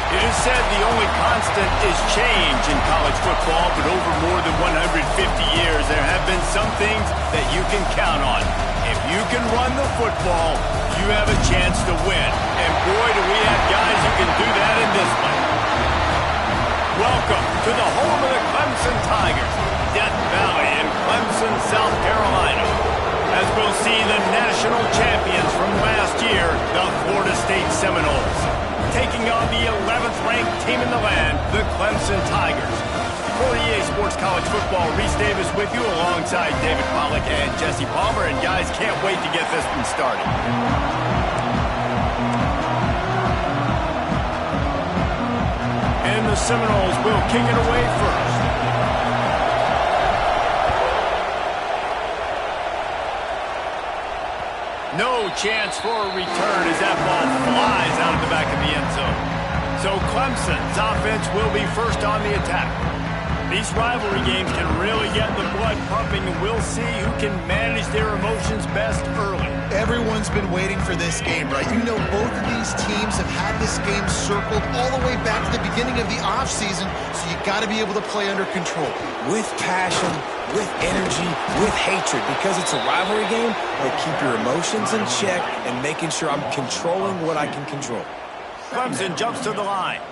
It is said the only constant is change in college football, but over more than 150 years, there have been some things that you can count on. If you can run the football, you have a chance to win. And boy, do we have guys who can do that in this one. Welcome to the home of the Clemson Tigers, Death Valley in Clemson, South Carolina. As we'll see the national champions from last year, the Florida State Seminoles, taking on the 11th ranked team in the land, the Clemson Tigers. For EA Sports College Football, Reese Davis with you alongside David Pollack and Jesse Palmer. And guys, can't wait to get this one started. And the Seminoles will kick it away first. No chance for a return as that ball flies out of the back of the end zone. So Clemson's offense will be first on the attack. These rivalry games can really get the blood pumping, and we'll see who can manage their emotions best early. Everyone's been waiting for this game, right? You know, both of these teams have had this game circled all the way back to the beginning of the offseason, so you got to be able to play under control. With passion, with energy, with hatred, because it's a rivalry game, but keep your emotions in check and making sure I'm controlling what I can control. Clemson jumps to the line.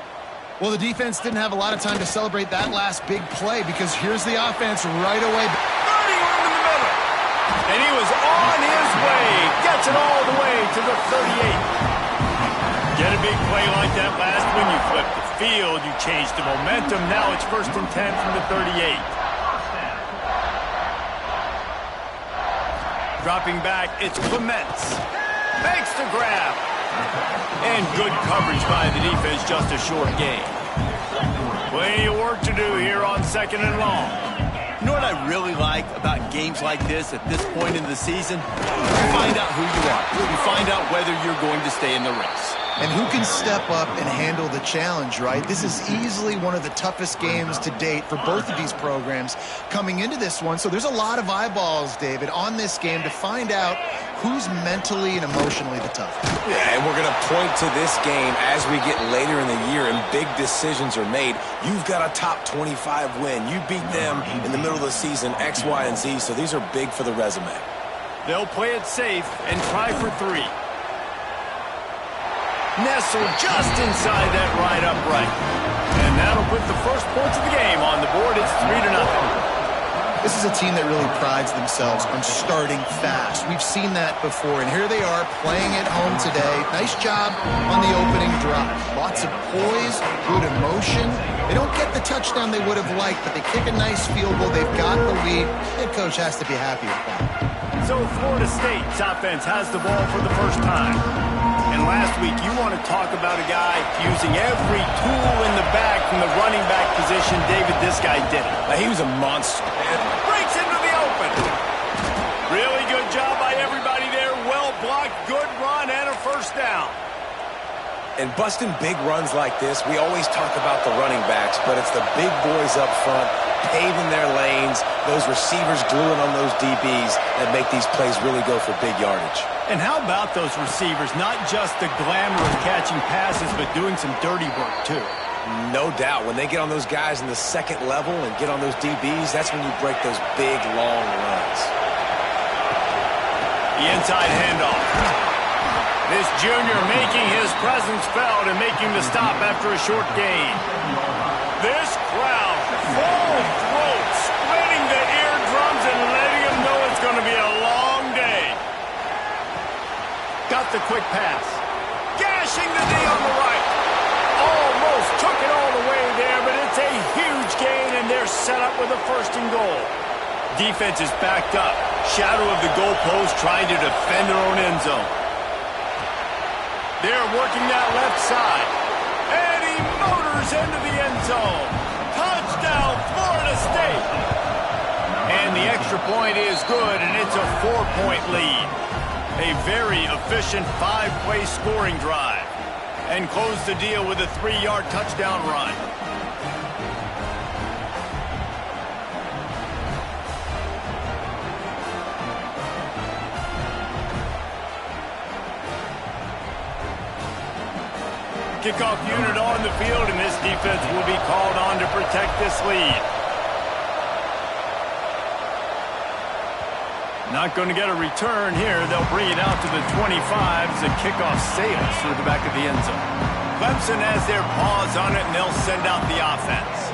Well, the defense didn't have a lot of time to celebrate that last big play because here's the offense right away. 30 in the middle. And he was on his way. Gets it all the way to the 38. Get a big play like that last when you flip the field. You change the momentum. Now it's 1st and 10 from the 38. Dropping back, it's Clements. Makes the grab. And good coverage by the defense, just a short gain. Plenty of work to do here on 2nd and long. You know what I really like about games like this at this point in the season? You find out who you are. You find out whether you're going to stay in the race. And who can step up and handle the challenge, right? This is easily one of the toughest games to date for both of these programs coming into this one. So there's a lot of eyeballs, David, on this game to find out who's mentally and emotionally the toughest. Yeah, and we're going to point to this game as we get later in the year and big decisions are made. You've got a top 25 win. You beat them in the middle of the season, X, Y, and Z, so these are big for the resume. They'll play it safe and try for 3. Nestled just inside that right upright. And that'll put the first points of the game on the board. It's 3-0. This is a team that really prides themselves on starting fast. We've seen that before, and here they are playing at home today. Nice job on the opening drive. Lots of poise, good emotion. They don't get the touchdown they would have liked, but they kick a nice field goal. They've got the lead. Head coach has to be happy with that. So Florida State's offense has the ball for the first time. And last week, you want to talk about a guy using every tool in the bag from the running back position. David, this guy did it. He was a monster. Breaks into the open. Really good job by everybody there. Well blocked, good run, and a first down. And busting big runs like this, we always talk about the running backs, but it's the big boys up front, paving their lanes, those receivers gluing on those DBs that make these plays really go for big yardage. And how about those receivers? Not just the glamour of catching passes, but doing some dirty work, too. No doubt. When they get on those guys in the second level and get on those DBs, that's when you break those big, long runs. The inside handoff. This junior making his presence felt and making the stop after a short gain. This crowd, full throat, splitting the eardrums and letting them know it's going to be a long day. Got the quick pass. Gashing the D on the right. Almost took it all the way there, but it's a huge gain, and they're set up with a 1st and goal. Defense is backed up. Shadow of the goalpost trying to defend their own end zone. They're working that left side. And he motors into the end zone. Touchdown, Florida State. And the extra point is good, and it's a 4-point lead. A very efficient 5-play scoring drive. And close the deal with a 3-yard touchdown run. kickoff unit on the field, and this defense will be called on to protect this lead. Not going to get a return here. They'll bring it out to the 25 as the kickoff sails through the back of the end zone. Clemson has their paws on it, and they'll send out the offense.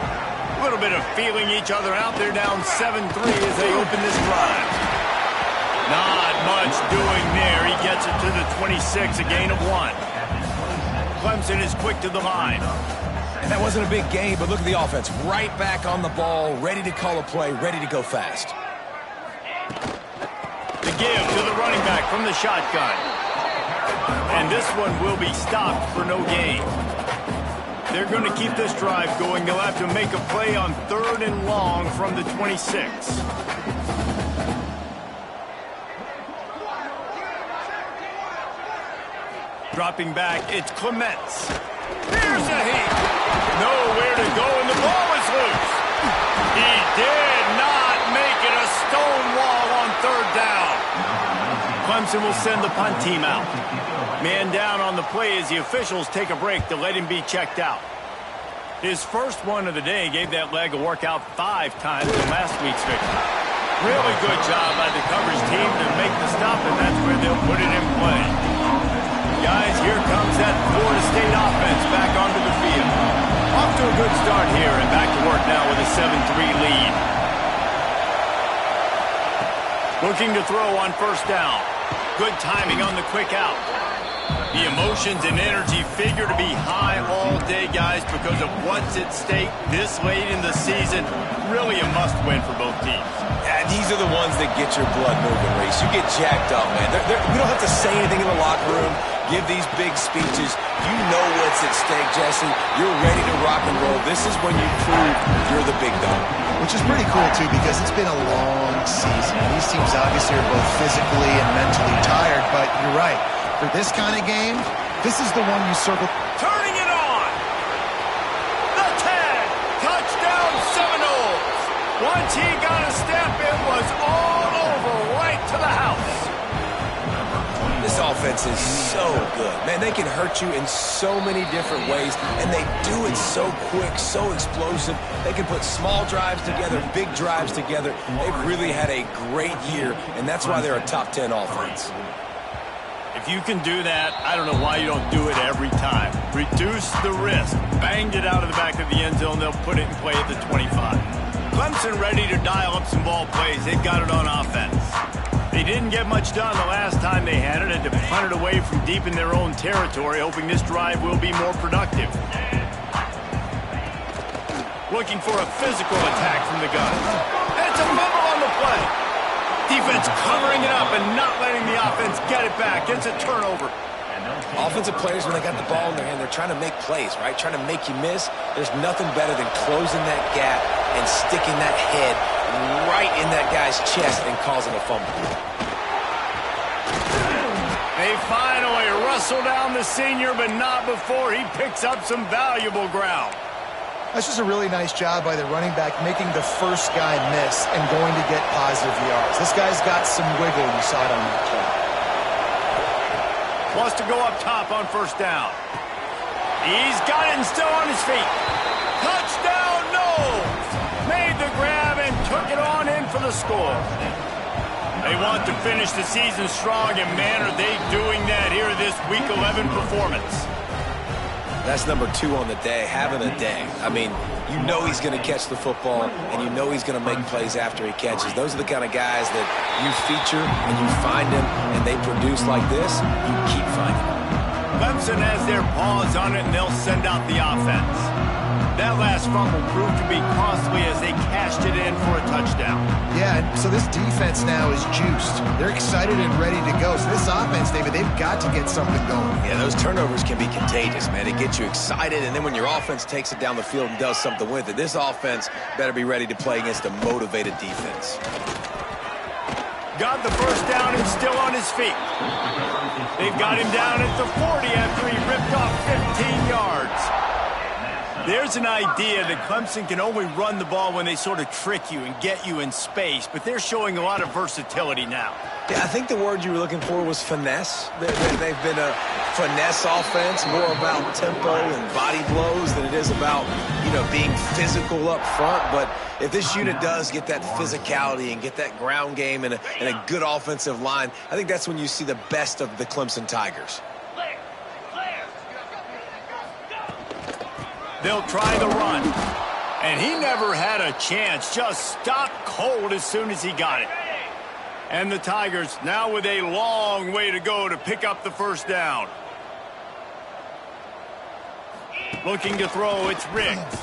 A little bit of feeling each other out. They're down 7-3 as they open this drive. Not much doing there. He gets it to the 26, a gain of 1. Clemson is quick to the line. And that wasn't a big gain, but look at the offense. Right back on the ball, ready to call a play, ready to go fast. The give to the running back from the shotgun. And this one will be stopped for no gain. They're going to keep this drive going. They'll have to make a play on 3rd and long from the 26. Dropping back, it's Clements. Here's a heat. Nowhere to go, and the ball is loose. He did not make it a stone wall on 3rd down. Clemson will send the punt team out. Man down on the play as the officials take a break to let him be checked out. His first one of the day gave that leg a workout 5 times in last week's victory. Really good job by the coverage team to make the stop, and that's where they'll put it in play. Guys, here comes that Florida State offense back onto the field. Off to a good start here and back to work now with a 7-3 lead. Looking to throw on 1st down. Good timing on the quick out. The emotions and energy figure to be high all day, guys, because of what's at stake this late in the season. Really a must-win for both teams. Yeah, these are the ones that get your blood moving, Reese. You get jacked up, man. We don't have to say anything in the locker room, give these big speeches. You know what's at stake, Jesse. You're ready to rock and roll. This is when you prove you're the big dog. Which is pretty cool, too, because it's been a long season. These teams obviously are both physically and mentally tired, but you're right. For this kind of game, this is the one you circle. Turning it on. The 10. Touchdown Seminoles. Once he got a step, it was all over right to the house. This offense is so good. Man, they can hurt you in so many different ways, and they do it so quick, so explosive. They can put small drives together, big drives together. They've really had a great year, and that's why they're a top 10 offense. If you can do that, I don't know why you don't do it every time. Reduce the risk. Banged it out of the back of the end zone. They'll put it in play at the 25. Clemson ready to dial up some ball plays. They've got it on offense. They didn't get much done the last time they had it, and to punt it away from deep in their own territory, hoping this drive will be more productive. Looking for a physical attack from the gun. And it's a fumble on the play. Defense covering it up and not letting the offense get it back. It's a turnover. Offensive players, when they got the ball in their hand, they're trying to make plays, right? Trying to make you miss. There's nothing better than closing that gap and sticking that head right in that guy's chest and causing a fumble. They finally wrestle down the senior, but not before he picks up some valuable ground. That's just a really nice job by the running back, making the first guy miss and going to get positive yards. This guy's got some wiggle. You saw it on that play. Wants to go up top on 1st down. He's got it and still on his feet. Touchdown, Knowles! Made the grab and took it on in for the score. They want to finish the season strong, and man, are they doing that here this Week 11 performance. That's number 2 on the day, having a day. I mean, you know he's going to catch the football, and you know he's going to make plays after he catches. Those are the kind of guys that you feature, and you find them, and they produce like this, you keep finding them. Clemson has their paws on it, and they'll send out the offense. That last fumble proved to be costly as they cashed it in for a touchdown. Yeah, so this defense now is juiced. They're excited and ready to go. So this offense, David, they've got to get something going. Yeah, those turnovers can be contagious, man. It gets you excited, and then when your offense takes it down the field and does something with it, this offense better be ready to play against a motivated defense. Got the first down and still on his feet. They've got him down at the 40 after he ripped off 15 yards. There's an idea that Clemson can only run the ball when they sort of trick you and get you in space, but they're showing a lot of versatility now. Yeah, I think the word you were looking for was finesse. They've been a finesse offense, more about tempo and body blows than it is about, being physical up front. But if this unit does get that physicality and get that ground game and a good offensive line, I think that's when you see the best of the Clemson Tigers. They'll try the run. And he never had a chance. Just stopped cold as soon as he got it. And the Tigers now with a long way to go to pick up the first down. Looking to throw, it's Riggs.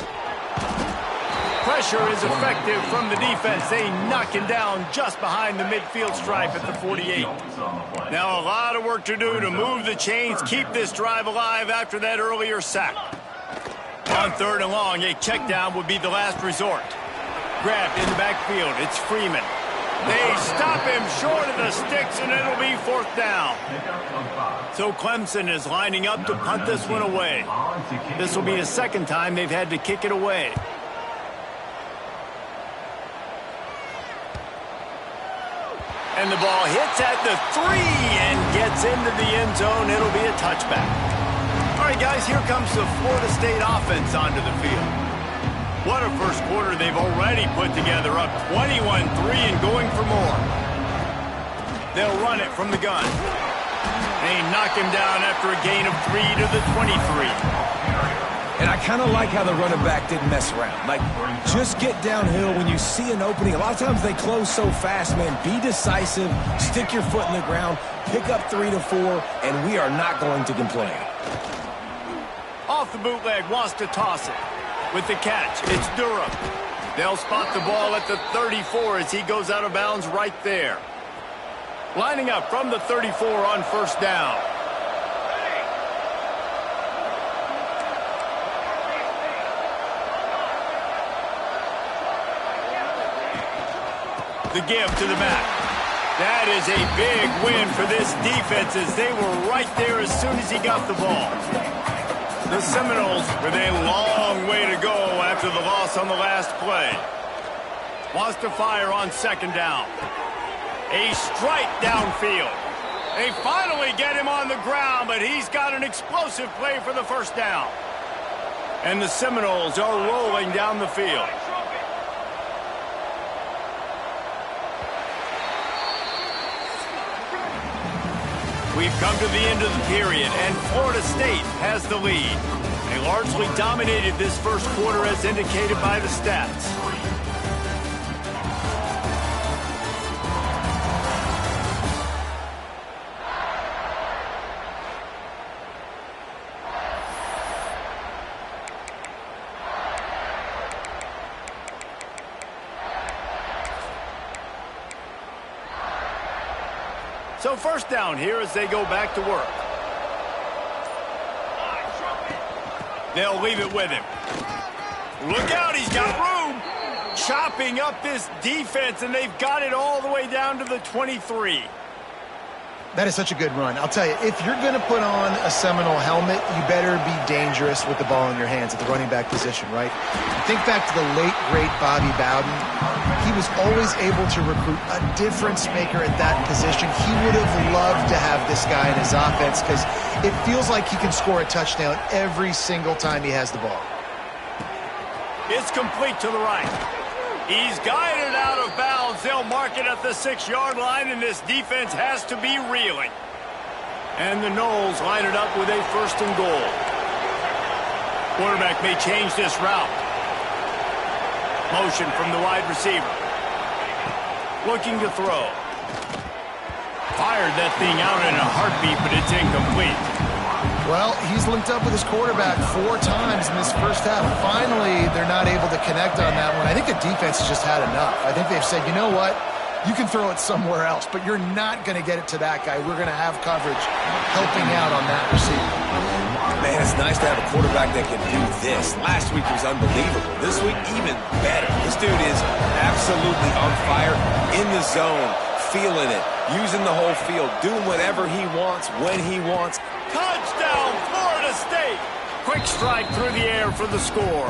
Pressure is effective from the defense. They knock him down just behind the midfield stripe at the 48. Now a lot of work to do to move the chains, keep this drive alive after that earlier sack. On 3rd and long, a check down would be the last resort. Grabbed in the backfield, it's Freeman. They stop him short of the sticks, and it'll be 4th down. So Clemson is lining up to punt this one away. This will be the second time they've had to kick it away. And the ball hits at the 3 and gets into the end zone. It'll be a touchback. All right, guys, here comes the Florida State offense onto the field. What a first quarter they've already put together, up 21-3 and going for more. They'll run it from the gun. They knock him down after a gain of 3 to the 23. And I kind of like how the running back didn't mess around. Like, just get downhill when you see an opening. A lot of times they close so fast, man. Be decisive, stick your foot in the ground, pick up 3 to 4, and we are not going to complain. Off the bootleg, wants to toss it. With the catch, it's Durham. They'll spot the ball at the 34 as he goes out of bounds right there. Lining up from the 34 on 1st down. The give to the back. That is a big win for this defense as they were right there as soon as he got the ball. The Seminoles with a long way to go after the loss on the last play. Wants to fire on 2nd down. A strike downfield. They finally get him on the ground, but he's got an explosive play for the 1st down. And the Seminoles are rolling down the field. We've come to the end of the period, and Florida State has the lead. They largely dominated this first quarter as indicated by the stats. So 1st down here as they go back to work. They'll leave it with him. Look out, he's got room. Chopping up this defense, and they've got it all the way down to the 23. That is such a good run. I'll tell you, if you're going to put on a Seminole helmet, you better be dangerous with the ball in your hands at the running back position, right? Think back to the late, great Bobby Bowden. He was always able to recruit a difference maker at that position. He would have loved to have this guy in his offense because it feels like he can score a touchdown every single time he has the ball. It's complete to the right. He's guided out of bounds. They'll mark it at the 6-yard line, and this defense has to be reeling. And the Noles line it up with a 1st and goal. Quarterback may change this route. Motion from the wide receiver. Looking to throw. Fired that thing out in a heartbeat, but it's incomplete. Well, he's linked up with his quarterback 4 times in this first half. Finally, they're not able to connect on that one. I think the defense has just had enough. I think they've said, you know what? You can throw it somewhere else, but you're not going to get it to that guy. We're going to have coverage helping out on that receiver. Man, it's nice to have a quarterback that can do this. Last week was unbelievable. This week, even better. This dude is absolutely on fire, in the zone, feeling it, using the whole field, doing whatever he wants, when he wants. Touchdown, Florida State! quick strike through the air for the score.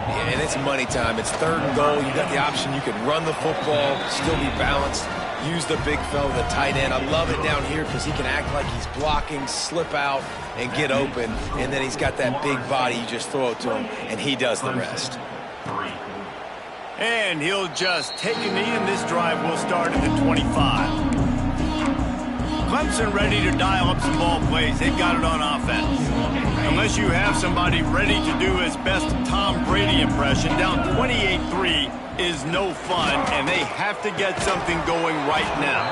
Yeah, and it's money time. It's 3rd and goal. You got the option. You can run the football, still be balanced, use the big fella, the tight end. I love it down here because he can act like he's blocking, slip out, and get open. And then he's got that big body. You just throw it to him, and he does the rest. And he'll just take a knee, and this drive will start at the 25. Clemson ready to dial up some ball plays. They've got it on offense. Unless you have somebody ready to do his best Tom Brady impression, down 28-3 is no fun, and they have to get something going right now.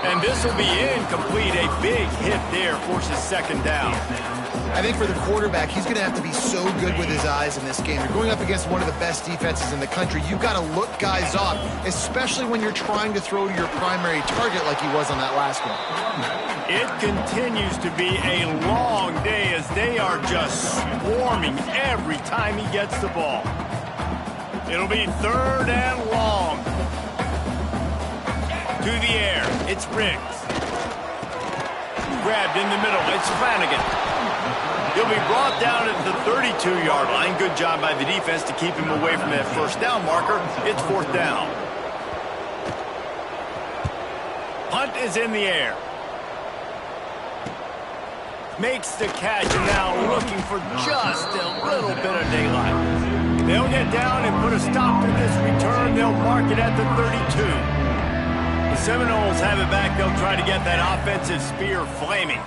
And this will be incomplete. A big hit there forces 2nd down. I think for the quarterback, he's going to have to be so good with his eyes in this game. You're going up against one of the best defenses in the country. You've got to look guys off, especially when you're trying to throw to your primary target like he was on that last one. It continues to be a long day as they are just swarming every time he gets the ball. It'll be 3rd and long. To the air, it's Riggs. Grabbed in the middle, it's Flanagan. He'll be brought down at the 32-yard line. Good job by the defense to keep him away from that 1st down marker. It's 4th down. Punt is in the air. Makes the catch, and now looking for just a little bit of daylight. They'll get down and put a stop to this return. They'll mark it at the 32. The Seminoles have it back. They'll try to get that offensive spear flaming.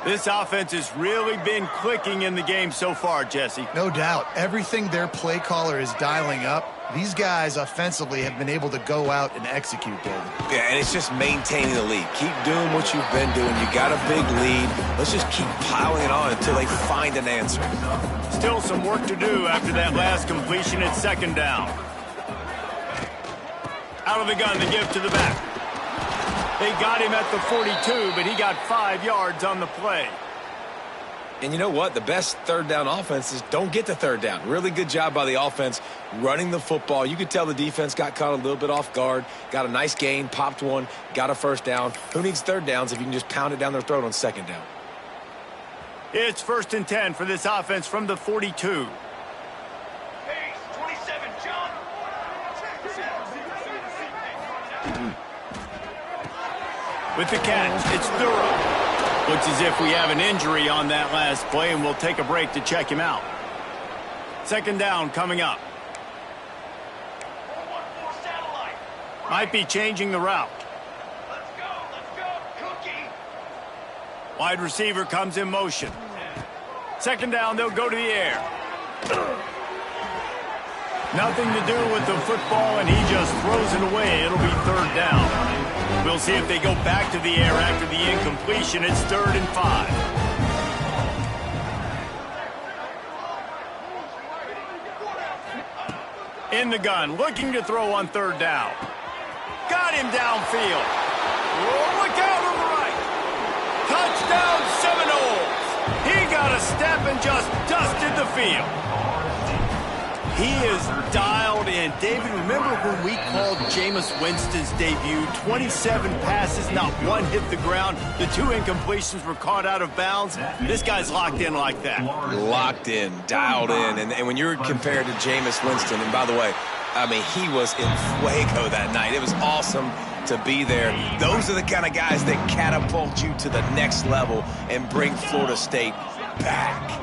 This offense has really been clicking in the game so far, Jesse. No doubt. Everything their play caller is dialing up, these guys offensively have been able to go out and execute, David. Yeah, and it's just maintaining the lead. Keep doing what you've been doing. You got a big lead. Let's just keep piling it on until they find an answer. Still some work to do after that last completion at 2nd down. Out of the gun, the give to the back. They got him at the 42, but he got 5 yards on the play. And you know what? The best 3rd down offenses don't get to 3rd down. Really good job by the offense running the football. You could tell the defense got caught a little bit off guard. Got a nice gain, popped one, got a 1st down. Who needs 3rd downs if you can just pound it down their throat on 2nd down? It's 1st and 10 for this offense from the 42. With the catch, it's Thurman. Looks as if we have an injury on that last play, and we'll take a break to check him out. 2nd down coming up. Might be changing the route. Let's go, Cookie. Wide receiver comes in motion. 2nd down, they'll go to the air. Nothing to do with the football, and he just throws it away. It'll be 3rd down. We'll see if they go back to the air after the incompletion. It's 3rd and 5. In the gun, looking to throw on 3rd down. Got him downfield. Oh, look out on the right. Touchdown Seminoles. He got a step and just dusted the field. He is dialed in. David, remember when we called Jameis Winston's debut? 27 passes, not one hit the ground. The 2 incompletions were caught out of bounds. This guy's locked in like that. Locked in, dialed in. And when you're compared to Jameis Winston, and by the way, I mean, he was in fuego that night. It was awesome to be there. Those are the kind of guys that catapult you to the next level and bring Florida State back.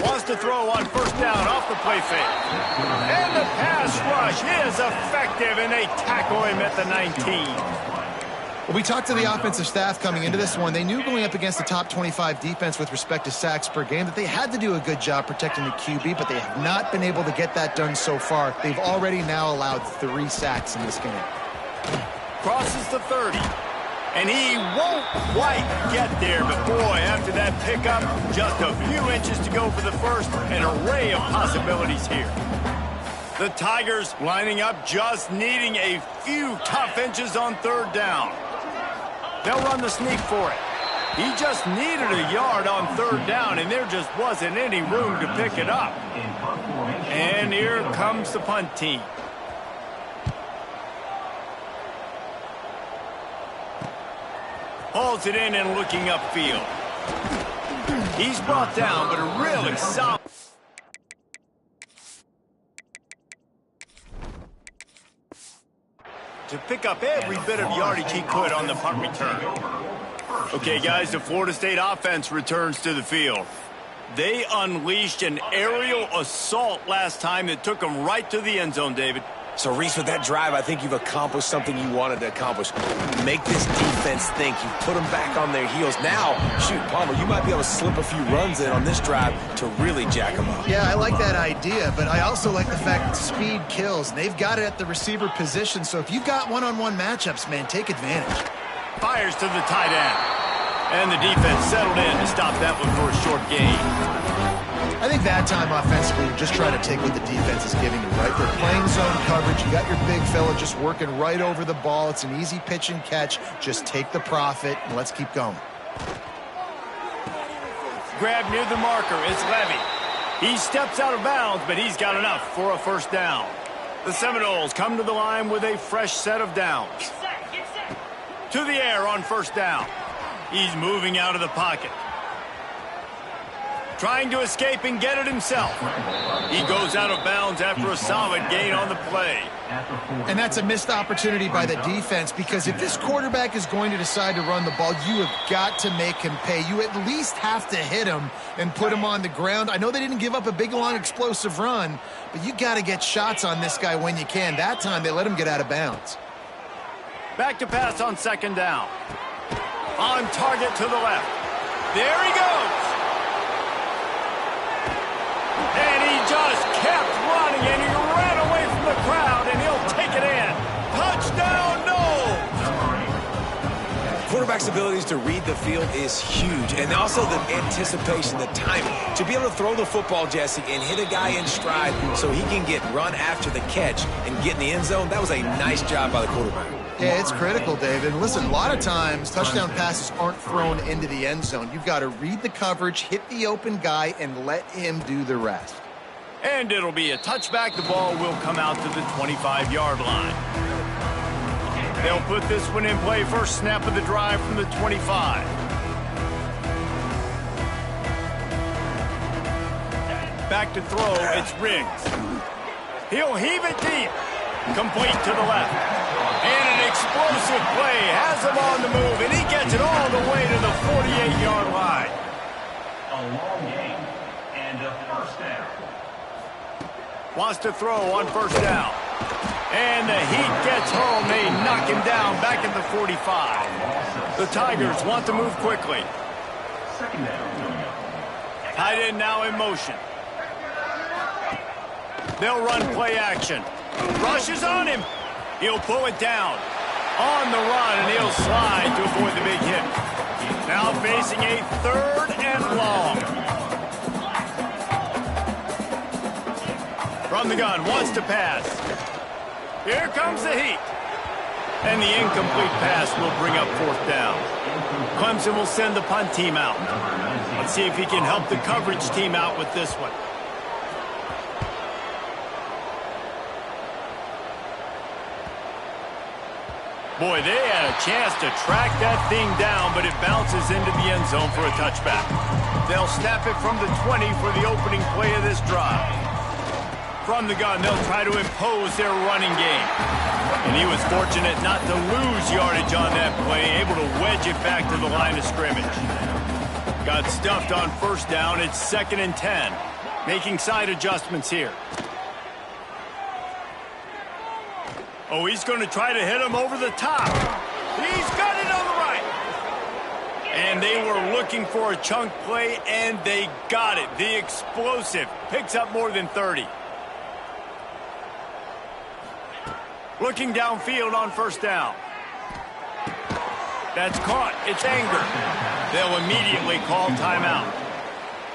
Wants to throw on 1st down off the play fake. And the pass rush is effective, and they tackle him at the 19. Well, we talked to the offensive staff coming into this one. They knew going up against the top 25 defense with respect to sacks per game that they had to do a good job protecting the QB, but they have not been able to get that done so far. They've already now allowed 3 sacks in this game. Crosses the 30. And he won't quite get there, but boy, after that pickup, just a few inches to go for the first. An array of possibilities here. The Tigers lining up, just needing a few tough inches on 3rd down. They'll run the sneak for it. He just needed a yard on 3rd down, and there just wasn't any room to pick it up. And here comes the punt team. Hauls it in and looking upfield. He's brought down, but a really solid. To pick up every bit of yardage he could on the punt return. Okay, guys, the Florida State offense returns to the field. They unleashed an aerial assault last time that took them right to the end zone, David. So, Reese, with that drive, I think you've accomplished something you wanted to accomplish. Make this defense think. You put them back on their heels. Now, shoot, Palmer, you might be able to slip a few runs in on this drive to really jack them up. Yeah, I like that idea, but I also like the fact that speed kills. They've got it at the receiver position, so if you've got one-on-one matchups, man, take advantage. Fires to the tight end. And the defense settled in to stop that one for a short gain. I think that time offensively, you're just trying to take what the defense is giving you, right? They're playing zone coverage. You got your big fella just working right over the ball. It's an easy pitch and catch. Just take the profit, and let's keep going. Grab near the marker. It's Levy. He steps out of bounds, but he's got enough for a first down. The Seminoles come to the line with a fresh set of downs. To the air on first down. He's moving out of the pocket. Trying to escape and get it himself. He goes out of bounds after a solid gain on the play. And that's a missed opportunity by the defense, because if this quarterback is going to decide to run the ball, you have got to make him pay. You at least have to hit him and put him on the ground. I know they didn't give up a big, long, explosive run, but you got to get shots on this guy when you can. That time, they let him get out of bounds. Back to pass on second down. On target to the left. There he goes. And he just kept running, and he ran away from the crowd, and he'll take it in. Touchdown, Noles! Quarterback's abilities to read the field is huge, and also the anticipation, the timing. To be able to throw the football, Jesse, and hit a guy in stride so he can get run after the catch and get in the end zone, that was a nice job by the quarterback. Yeah, it's critical, David. Listen, a lot of times touchdown passes aren't thrown into the end zone. You've got to read the coverage, hit the open guy, and let him do the rest. And it'll be a touchback. The ball will come out to the 25-yard line. They'll put this one in play. First snap of the drive from the 25. Back to throw, it's Riggs. He'll heave it deep. Complete to the left. And an explosive play has him on the move, and he gets it all the way to the 48-yard line. A long gain and a first down. Wants to throw on first down. And the heat gets home. They knock him down back at the 45. The Tigers want to move quickly. Second down. Tight end now in motion. They'll run play action. Rushes on him. He'll pull it down. On the run, and he'll slide to avoid the big hit. Now facing a third and long. From the gun, wants to pass. Here comes the heat. And the incomplete pass will bring up fourth down. Clemson will send the punt team out. Let's see if he can help the coverage team out with this one. Boy, they had a chance to track that thing down, but it bounces into the end zone for a touchback. They'll snap it from the 20 for the opening play of this drive. From the gun, they'll try to impose their running game. And he was fortunate not to lose yardage on that play, able to wedge it back to the line of scrimmage. Got stuffed on first down. It's 2nd and 10. Making side adjustments here. Oh, he's going to try to hit him over the top. He's got it on the right. And they were looking for a chunk play, and they got it. The explosive picks up more than 30. Looking downfield on first down. That's caught. It's Anger. They'll immediately call timeout.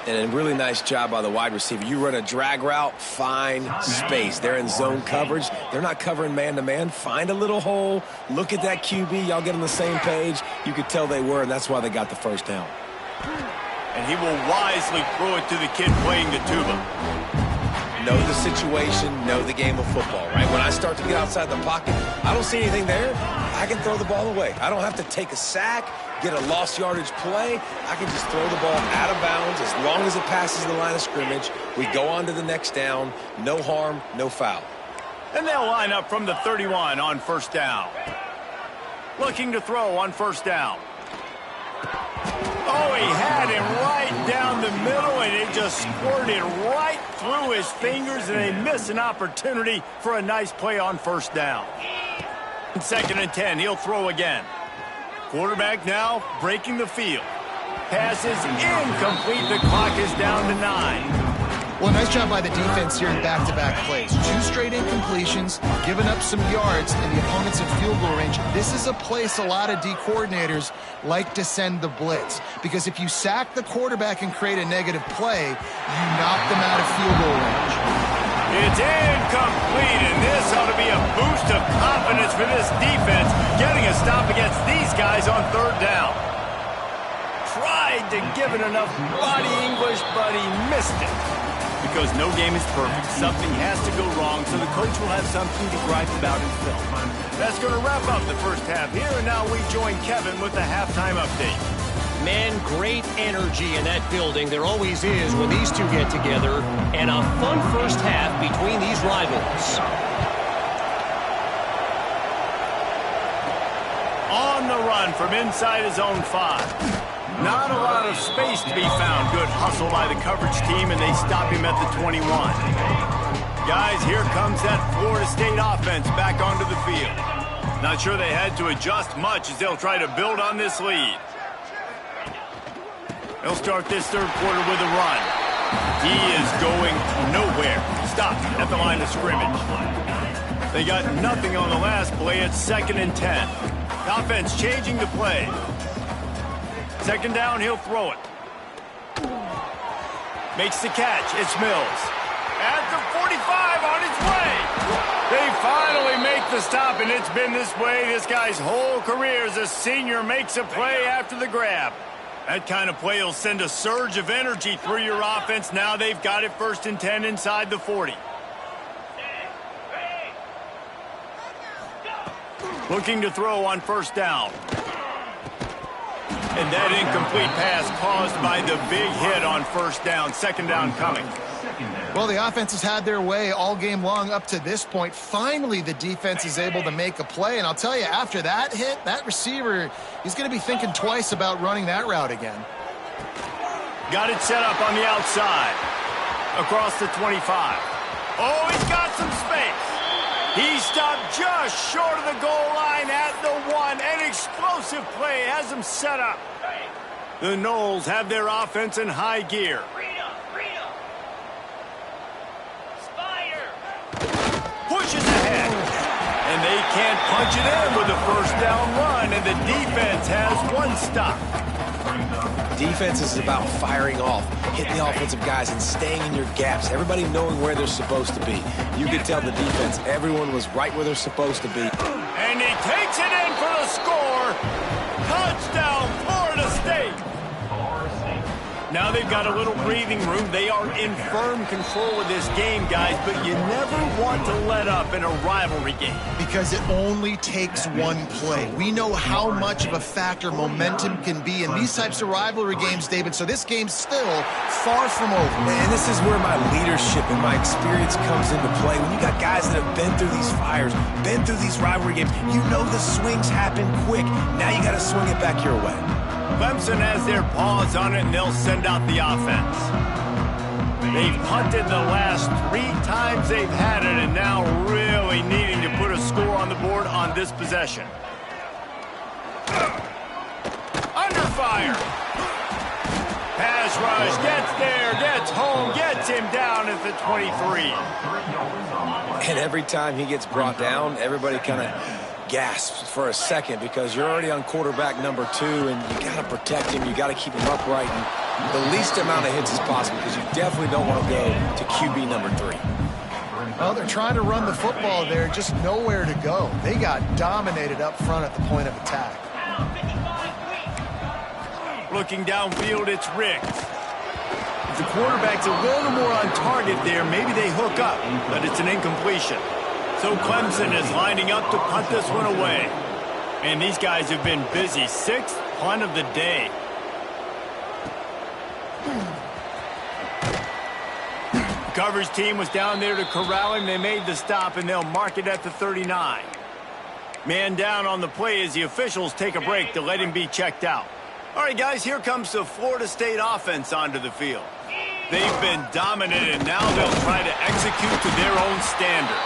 And a really nice job by the wide receiver. You run a drag route, find space. They're in zone coverage. They're not covering man-to-man. Find a little hole. Look at that QB. Y'all get on the same page. You could tell they were, and that's why they got the first down. And he will wisely throw it to the kid playing the tuba. Know the situation, know the game of football, right? When I start to get outside the pocket, I don't see anything there. I can throw the ball away. I don't have to take a sack. get a lost yardage play, I can just throw the ball out of bounds as long as it passes the line of scrimmage. We go on to the next down. No harm, no foul. And they'll line up from the 31 on first down. Looking to throw on first down. Oh, he had him right down the middle, and it just squirted right through his fingers, and they miss an opportunity for a nice play on first down. 2nd and 10, he'll throw again. Quarterback now breaking the field. Pass is incomplete. The clock is down to 9. Well, nice job by the defense here in back-to-back plays. 2 straight incompletions, giving up some yards, and the opponent's in field goal range. This is a place a lot of D coordinators like to send the blitz, because if you sack the quarterback and create a negative play, you knock them out of field goal range. It's incomplete, and this ought to be a boost of confidence for this defense, getting a stop against these guys on 3rd down. Tried to give it enough body English, but he missed it. Because no game is perfect. Something has to go wrong, so the coach will have something to gripe about in film. That's going to wrap up the first half here, and now we join Kevin with the halftime update. Man, great energy in that building. There always is when these two get together, and a fun first half between these rivals. On the run from inside his own 5. Not a lot of space to be found. Good hustle by the coverage team, and they stop him at the 21. Guys, here comes that Florida State offense back onto the field. Not sure they had to adjust much as they'll try to build on this lead. They'll start this 3rd quarter with a run. He is going nowhere. Stopped at the line of scrimmage. They got nothing on the last play. It's 2nd and 10. The offense changing the play. 2nd down, he'll throw it. Makes the catch. It's Mills. At the 45 on his way. They finally make the stop, and it's been this way this guy's whole career as a senior makes a play after the grab. That kind of play will send a surge of energy through your offense. Now they've got it 1st and 10 inside the 40. Looking to throw on first down. And that incomplete pass caused by the big hit on first down. 2nd down coming. Well, the offense has had their way all game long up to this point. Finally, the defense is able to make a play. And I'll tell you, after that hit, that receiver, he's going to be thinking twice about running that route again. Got it set up on the outside. Across the 25. Oh, he's got some space. He stopped just short of the goal line at the 1. An explosive play has him set up. The Noles have their offense in high gear. Pushes ahead. And they can't punch it in with a 1st down run, and the defense has 1 stop. Defense is about firing off, hitting the offensive guys and staying in your gaps. Everybody knowing where they're supposed to be. You could tell the defense, everyone was right where they're supposed to be. And he takes it in for the score. Touchdown, Florida State. Now they've got a little breathing room. They are in firm control of this game, guys, but you never want to let up in a rivalry game. Because it only takes 1 play. We know how much of a factor momentum can be in these types of rivalry games, David, so this game's still far from over. And this is where my leadership and my experience comes into play. When you got guys that have been through these fires, been through these rivalry games, you know the swings happen quick. Now you got to swing it back your way. Clemson has their paws on it, and they'll send out the offense. They've punted the last 3 times they've had it, and now really needing to put a score on the board on this possession. Under fire. Pass rush, gets there, gets home, gets him down at the 23. And every time he gets brought down, everybody kind of gasps for a second because you're already on quarterback number 2 and you got to protect him. You got to keep him upright and the least amount of hits as possible because you definitely don't want to go to QB number 3. Well, they're trying to run the football there, just nowhere to go. They got dominated up front at the point of attack. Looking downfield, it's Riggs. If the quarterback's a little more on target there, maybe they hook up, but it's an incompletion. So Clemson is lining up to punt this one away. And these guys have been busy. 6th punt of the day. Coverage team was down there to corral him. They made the stop, and they'll mark it at the 39. Man down on the play as the officials take a break to let him be checked out. All right, guys, here comes the Florida State offense onto the field. They've been dominant, and now they'll try to execute to their own standard.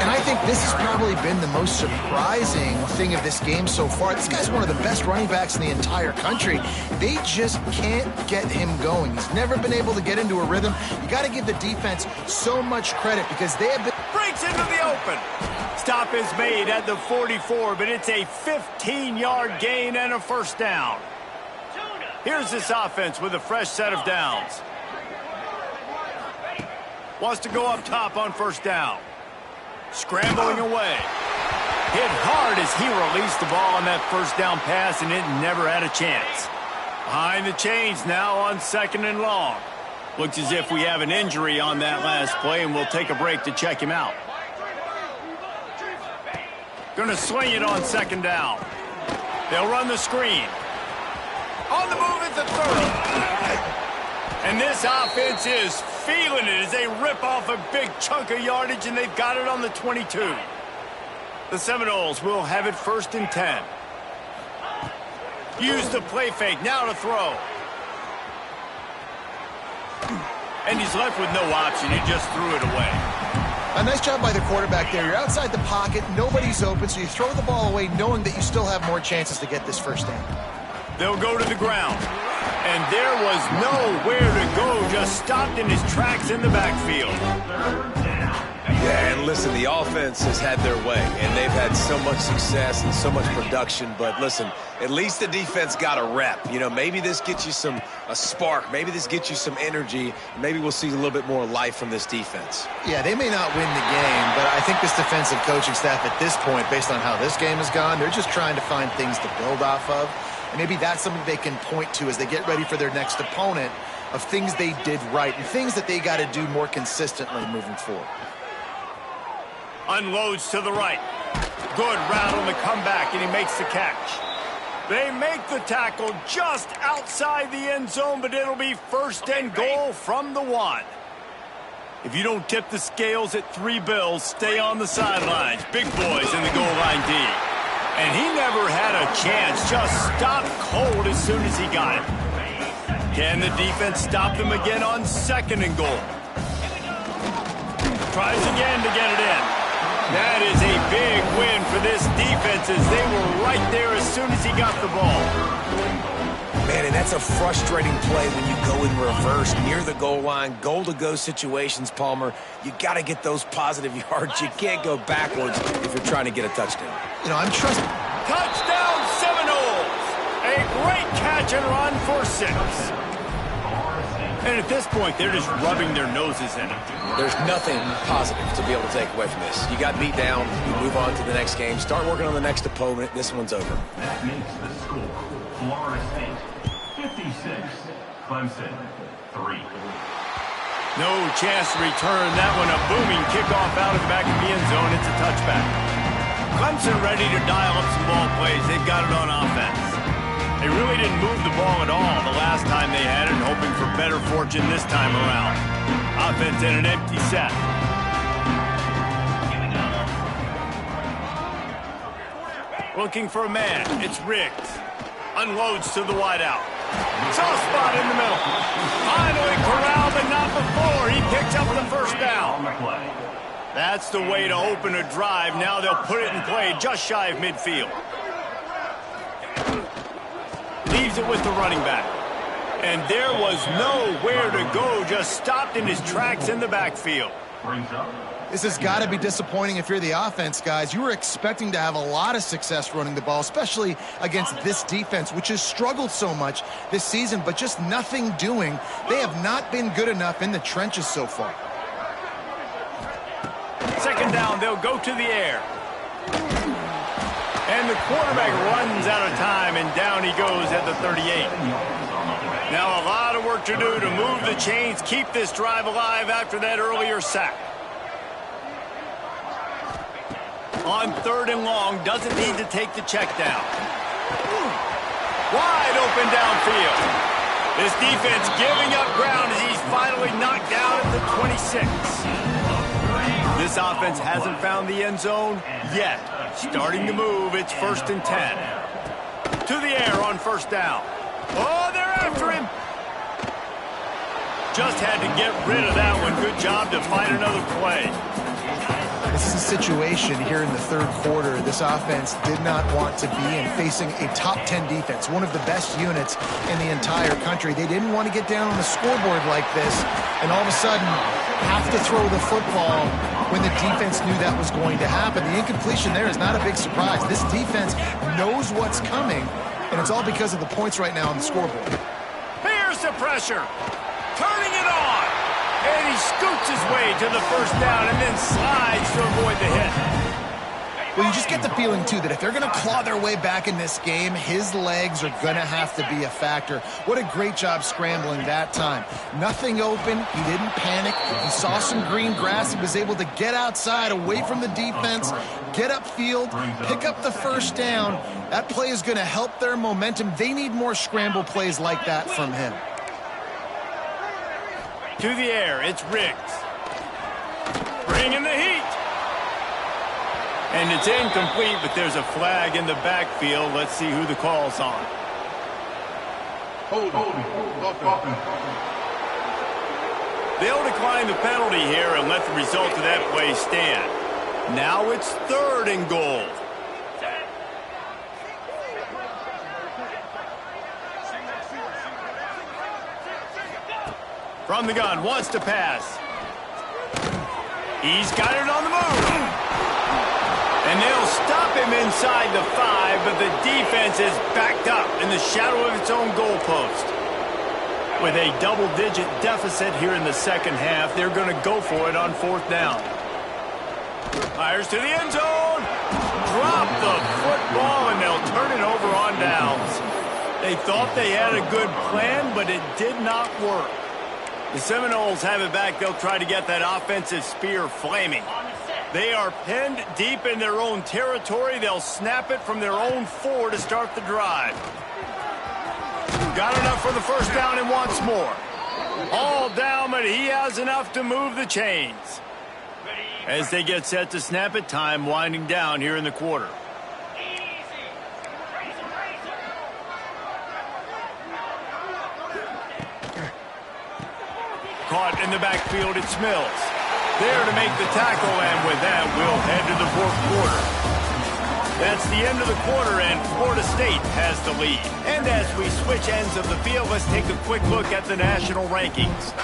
And I think this has probably been the most surprising thing of this game so far. This guy's one of the best running backs in the entire country. They just can't get him going. He's never been able to get into a rhythm. You got to give the defense so much credit because they have been... Breaks into the open. Stop is made at the 44, but it's a 15-yard gain and a first down. Here's this offense with a fresh set of downs. Wants to go up top on first down. Scrambling away. Hit hard as he released the ball on that first down pass, and it never had a chance. Behind the chains now on 2nd and long. Looks as if we have an injury on that last play, and we'll take a break to check him out. Going to swing it on 2nd down. They'll run the screen. On the move at the 30. And this offense is feeling it as they rip off a big chunk of yardage, and they've got it on the 22. The Seminoles will have it 1st and 10. Use the play fake, now to throw. And he's left with no option. He just threw it away. A nice job by the quarterback there. You're outside the pocket, nobody's open, so you throw the ball away knowing that you still have more chances to get this first down. They'll go to the ground. And there was nowhere to go, just stopped in his tracks in the backfield. Yeah, and listen, the offense has had their way, and they've had so much success and so much production. But listen, at least the defense got a rep. You know, maybe this gets you a spark. Maybe this gets you some energy. Maybe we'll see a little bit more life from this defense. Yeah, they may not win the game, but I think this defensive coaching staff at this point, based on how this game has gone, they're just trying to find things to build off of. And maybe that's something they can point to as they get ready for their next opponent of things they did right and things that they got to do more consistently moving forward. Unloads to the right. Good route on the comeback, and he makes the catch. They make the tackle just outside the end zone, but it'll be 1st and goal from the 1. If you don't tip the scales at 3 bills, stay on the sidelines. Big boys in the goal line D. And he never had a chance, just stopped cold as soon as he got it. Can the defense stop them again on 2nd and goal? Tries again to get it in. That is a big win for this defense as they were right there as soon as he got the ball. Man, and that's a frustrating play when you go in reverse near the goal line, goal-to-go situations, Palmer. You got to get those positive yards. You can't go backwards if you're trying to get a touchdown. You know, I'm trusting. Touchdown Seminoles! A great catch and run for 6. And at this point, they're just rubbing their noses in it. There's nothing positive to be able to take away from this. You got beat down, you move on to the next game, start working on the next opponent. This one's over. That makes the score Florida State 56, Clemson 3. No chance to return that one. A booming kickoff out of the back of the end zone. It's a touchback. Clemson ready to dial up some ball plays. They've got it on offense. They really didn't move the ball at all the last time they had it, hoping for better fortune this time around. Offense in an empty set. Looking for a man. It's Riggs. Unloads to the wideout. Soft spot in the middle. Finally corralled, but not before. He picks up the first down. That's the way to open a drive. Now they'll put it in play just shy of midfield. Leaves it with the running back. And there was nowhere to go. Just stopped in his tracks in the backfield. This has got to be disappointing if you're the offense, guys. You were expecting to have a lot of success running the ball, especially against this defense, which has struggled so much this season, but just nothing doing. They have not been good enough in the trenches so far. 2nd down, they'll go to the air. And the quarterback runs out of time, and down he goes at the 38. Now a lot of work to do to move the chains, keep this drive alive after that earlier sack. On 3rd and long, doesn't need to take the check down. Wide open downfield. This defense giving up ground as he's finally knocked down at the 26. This offense hasn't found the end zone yet. Starting to move, it's 1st and 10. To the air on 1st down. Oh, they're after him. Just had to get rid of that one. Good job to find another play. This is a situation here in the 3rd quarter this offense did not want to be in, facing a top 10 defense, one of the best units in the entire country. They didn't want to get down on the scoreboard like this and all of a sudden have to throw the football when the defense knew that was going to happen. The incompletion there is not a big surprise. This defense knows what's coming, and it's all because of the points right now on the scoreboard. Here's the pressure. Turning it on. And he scoots his way to the 1st down and then slides to avoid the hit. Well, you just get the feeling, too, that if they're going to claw their way back in this game, his legs are going to have to be a factor. What a great job scrambling that time. Nothing open. He didn't panic. He saw some green grass. He was able to get outside, away from the defense, get upfield, pick up the 1st down. That play is going to help their momentum. They need more scramble plays like that from him. To the air, it's Riggs. Bringing the heat. And it's incomplete, but there's a flag in the backfield. Let's see who the call's on. They'll decline the penalty here and let the result of that play stand. Now it's 3rd and goal. From the gun, wants to pass. He's got it on the move. And they'll stop him inside the 5, but the defense is backed up in the shadow of its own goalpost. With a double-digit deficit here in the 2nd half, they're going to go for it on 4th down. Fires to the end zone. Drop the football, and they'll turn it over on downs. They thought they had a good plan, but it did not work. The Seminoles have it back. They'll try to get that offensive spear flaming. They are pinned deep in their own territory. They'll snap it from their own 4 to start the drive. Got enough for the 1st down and wants more. All down, but he has enough to move the chains. As they get set to snap it, time winding down here in the quarter. Caught in the backfield, it's Mills. There to make the tackle, and with that, we'll head to the 4th quarter. That's the end of the quarter, and Florida State has the lead. And as we switch ends of the field, let's take a quick look at the national rankings.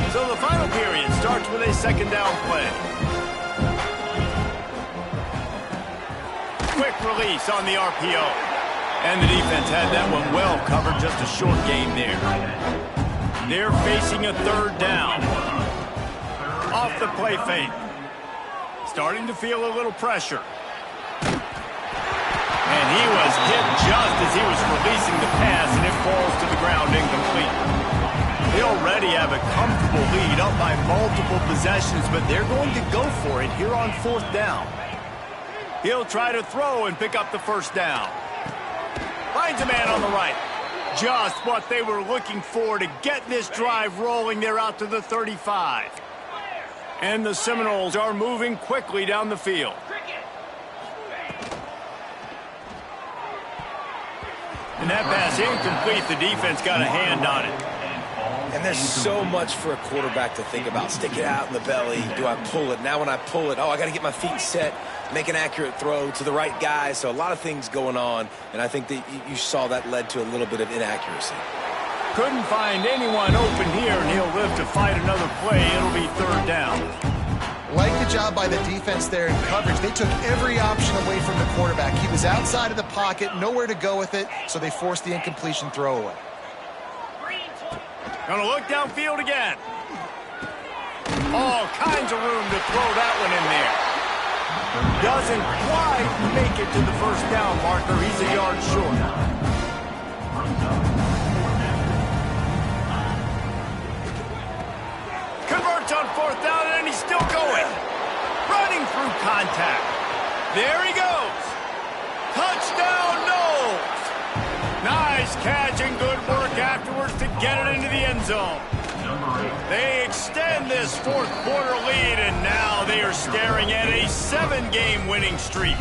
So the final period starts with a 2nd down play. Quick release on the RPO. And the defense had that one well covered, just a short game there. They're facing a 3rd down. Off the play fake. Starting to feel a little pressure. And he was hit just as he was releasing the pass, and it falls to the ground incomplete. They already have a comfortable lead up by multiple possessions, but they're going to go for it here on 4th down. He'll try to throw and pick up the 1st down. Finds a man on the right. Just what they were looking for to get this drive rolling. They're out to the 35. And the Seminoles are moving quickly down the field. And that pass incomplete. The defense got a hand on it. And there's so much for a quarterback to think about. Stick it out in the belly. Do I pull it? Now when I pull it, I got to get my feet set, make an accurate throw to the right guy. So a lot of things going on, and I think that you saw that led to a little bit of inaccuracy. Couldn't find anyone open here, and he'll live to fight another play. It'll be 3rd down. Like the job by the defense there in coverage. They took every option away from the quarterback. He was outside of the pocket, nowhere to go with it, so they forced the incompletion throwaway. Gonna look downfield again. All kinds of room to throw that one in there. Doesn't quite make it to the 1st down marker. He's a yard short. Converts fourth down, and he's still going. Running through contact. There he goes. Touchdown, Knowles. Nice catch and good work afterwards to get it into the end zone. They extend this fourth quarter lead, and now they are staring at a 7-game winning streak.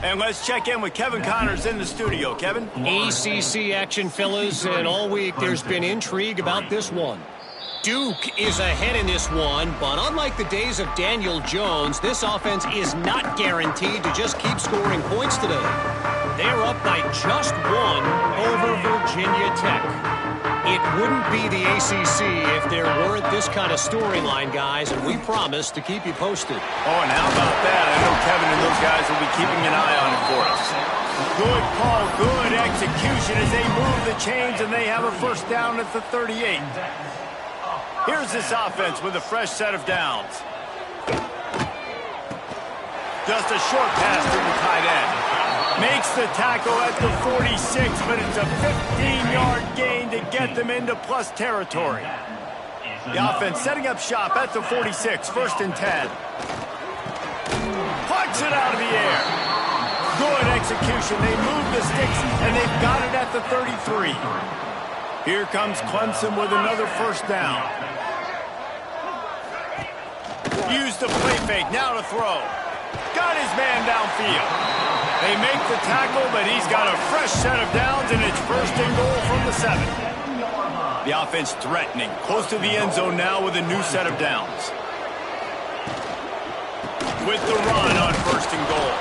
And let's check in with Kevin Connors in the studio. Kevin? ACC action, fellas, and all week there's been intrigue about this one. Duke is ahead in this one, but unlike the days of Daniel Jones, this offense is not guaranteed to just keep scoring points today. They're up by just one over Virginia Tech. It wouldn't be the ACC if there weren't this kind of storyline, guys, and we promise to keep you posted. Oh, and how about that? I know Kevin and those guys will be keeping an eye on it for us. Good call, good execution as they move the chains, and they have a first down at the 38. Here's this offense with a fresh set of downs. Just a short pass to the tight end. Makes the tackle at the 46, but it's a 15-yard gain to get them into plus territory. The offense setting up shop at the 46, first and 10. Plucks it out of the air. Good execution. They move the sticks, and they've got it at the 33. Here comes Clemson with another first down. Use the play fake, now to throw. Got his man downfield. They make the tackle, but he's got a fresh set of downs, and it's first and goal from the 7. The offense threatening, close to the end zone now with a new set of downs. With the run on first and goal.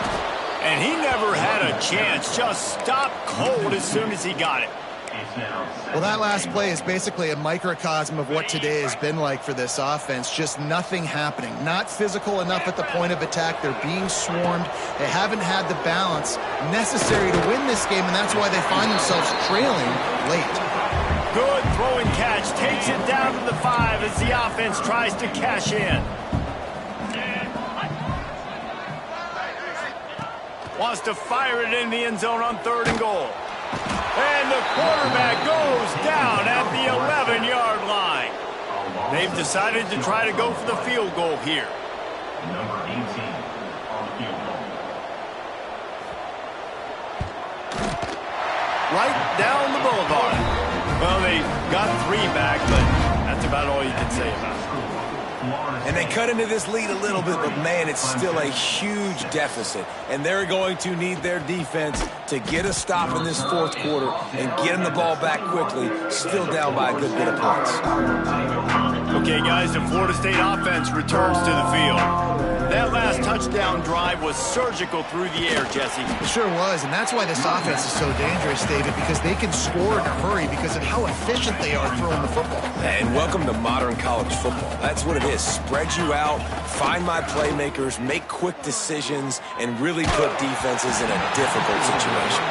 And he never had a chance, just stopped cold as soon as he got it. Well, that last play is basically a microcosm of what today has been like for this offense. Just nothing happening. Not physical enough at the point of attack. They're being swarmed. They haven't had the balance necessary to win this game, and that's why they find themselves trailing late. Good throwing catch. Takes it down to the 5 as the offense tries to cash in. Wants to fire it in the end zone on third and goal. And the quarterback goes down at the 11-yard line. They've decided to try to go for the field goal here. Number 18 on the field goal. Right down the boulevard. Well, they got 3 back, but that's about all you can say about it. And they cut into this lead a little bit, but man, it's still a huge deficit. And they're going to need their defense to get a stop in this fourth quarter and getting the ball back quickly, still down by a good bit of points. Okay, guys, the Florida State offense returns to the field. That last touchdown drive was surgical through the air, Jesse. It sure was, and that's why this offense is so dangerous, David, because they can score in a hurry because of how efficient they are throwing the football. And welcome to modern college football. That's what it is. Spread you out, find my playmakers, make quick decisions, and really put defenses in a difficult situation.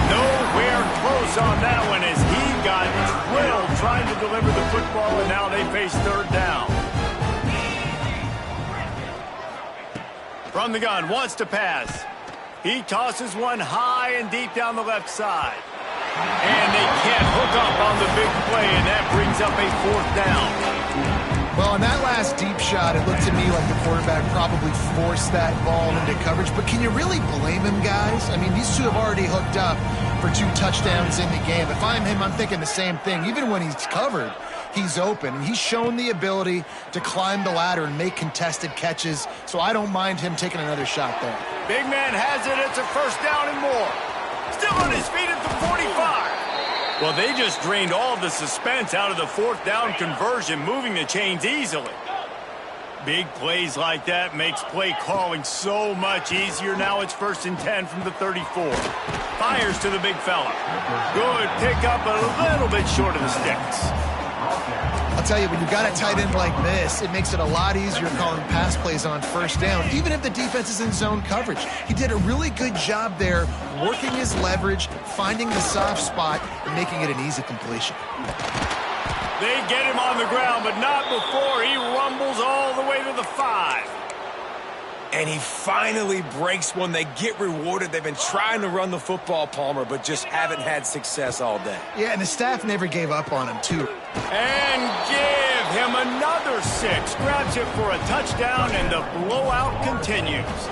Nowhere close on that one as he got drilled trying to deliver the football, and now they face third down. From the gun, wants to pass. He tosses one high and deep down the left side. And they can't hook up on the big play, and that brings up a fourth down. Well, on that last deep shot, it looked to me like the quarterback probably forced that ball into coverage. But can you really blame him, guys? I mean, these two have already hooked up for 2 touchdowns in the game. If I'm him, I'm thinking the same thing. Even when he's covered, he's open. And he's shown the ability to climb the ladder and make contested catches. So I don't mind him taking another shot there. Big man has it. It's a first down and more. Still on his feet at the 45. Well, they just drained all the suspense out of the fourth down conversion, moving the chains easily. Big plays like that makes play calling so much easier. Now it's first and 10 from the 34. Fires to the big fella. Good pickup, a little bit short of the sticks. I'll tell you, when you've got a tight end like this, it makes it a lot easier calling pass plays on first down, even if the defense is in zone coverage. He did a really good job there, working his leverage, finding the soft spot, and making it an easy completion. They get him on the ground, but not before he rumbles all the way to the 5. And he finally breaks one. They get rewarded. They've been trying to run the football, Palmer, but just haven't had success all day. Yeah, and the staff never gave up on him, too. And give him another 6. Grabs it for a touchdown, and the blowout continues.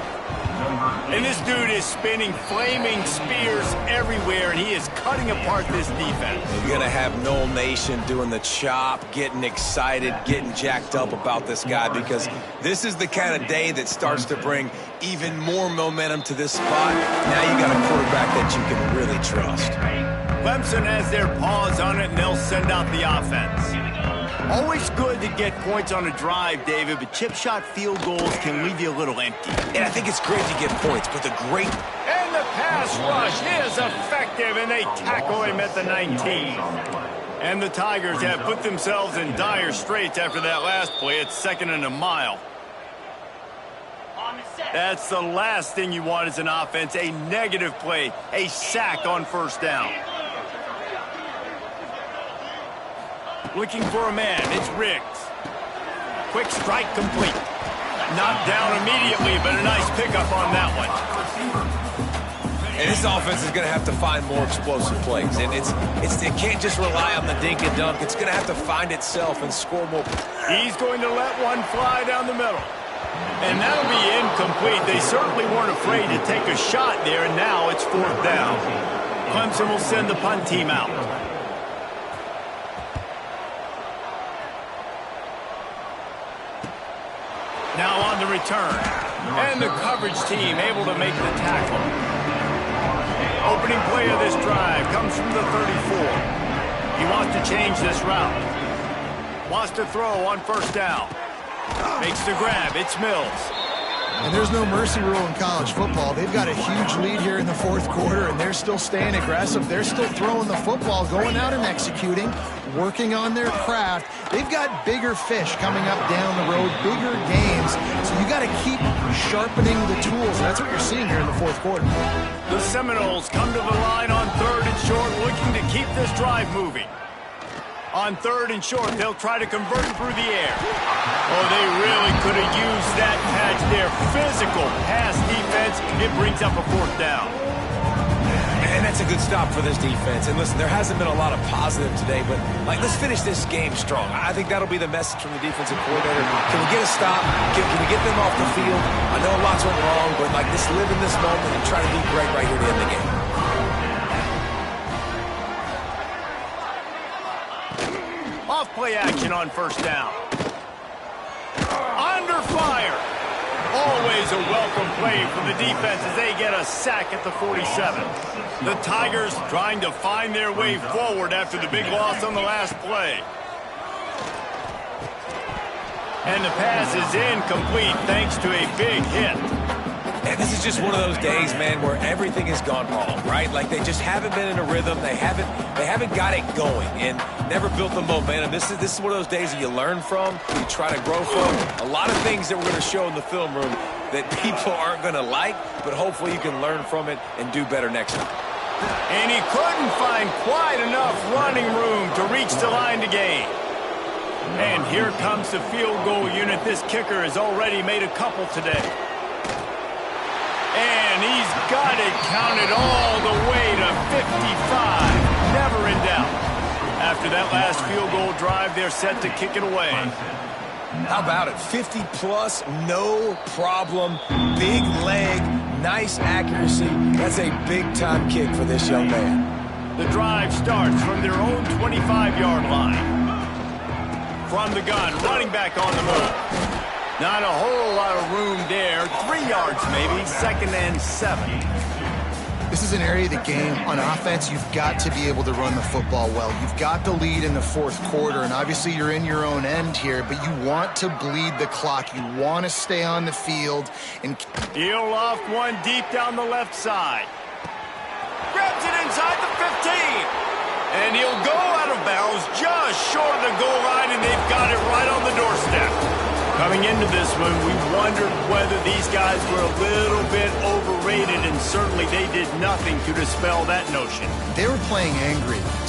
And this dude is spinning flaming spears everywhere, and he is cutting apart this defense. You're going to have Noel Nation doing the chop, getting excited, getting jacked up about this guy, because this is the kind of day that starts to bring even more momentum to this spot. Now you got a quarterback that you can really trust. Clemson has their paws on it, and they'll send out the offense. Always good to get points on a drive, David, but chip shot field goals can leave you a little empty. And I think it's great to get points, but the great... And the pass rush is effective, and they tackle him at the 19. And the Tigers have put themselves in dire straits after that last play. It's 2nd and a mile. That's the last thing you want as an offense, a negative play, a sack on 1st down. Looking for a man, it's Riggs. Quick strike complete. Knocked down immediately, but a nice pickup on that one. And this offense is going to have to find more explosive plays. And it can't just rely on the dink and dunk. It's going to have to find itself and score more. He's going to let one fly down the middle. And that'll be incomplete. They certainly weren't afraid to take a shot there, and now it's 4th down. Clemson will send the punt team out. Now on the return. And the coverage team able to make the tackle. Opening play of this drive comes from the 34. He wants to change this route. Wants to throw on 1st down. Makes the grab. It's Mills. And there's no mercy rule in college football. They've got a huge lead here in the 4th quarter, and they're still staying aggressive. They're still throwing the football, going out and executing, working on their craft. They've got bigger fish coming up down the road, bigger games. So you got to keep sharpening the tools. That's what you're seeing here in the 4th quarter. The Seminoles come to the line on 3rd and short, looking to keep this drive moving. On 3rd and short, they'll try to convert through the air. Oh, they really could have used that patch there. Physical pass defense. It brings up a 4th down. And that's a good stop for this defense. And listen, there hasn't been a lot of positive today, but let's finish this game strong. I think that'll be the message from the defensive coordinator. Can we get a stop? Can we get them off the field? I know lots went wrong, but just live in this moment and try to be great right here to end the game. Off play action on 1st down. Under fire. Always a welcome play for the defense as they get a sack at the 47. The Tigers trying to find their way forward after the big loss on the last play. And the pass is incomplete thanks to a big hit. And this is just one of those days, man, where everything has gone wrong, right? They just haven't been in a rhythm. They haven't got it going and never built the momentum. This is one of those days that you learn from, you try to grow from. A lot of things that we're going to show in the film room that people aren't going to like, but hopefully you can learn from it and do better next time. And he couldn't find quite enough running room to reach the line to gain. And here comes the field goal unit. This kicker has already made a couple today. And he's got it counted all the way to 55. Never in doubt. After that last field goal drive, they're set to kick it away. How about it? 50-plus, no problem. Big leg, nice accuracy. That's a big-time kick for this young man. The drive starts from their own 25-yard line. From the gun, running back on the move. Not a whole lot of room there. 3 yards maybe, 2nd and 7. This is an area of the game. On offense, you've got to be able to run the football well. You've got the lead in the 4th quarter, and obviously you're in your own end here, but you want to bleed the clock. You want to stay on the field. And he'll loft one deep down the left side. Grabs it inside the 15. And he'll go out of bounds just short of the goal line, and they've got it right on the doorstep. Coming into this one, we wondered whether these guys were a little bit overrated, and certainly they did nothing to dispel that notion. They were playing angry.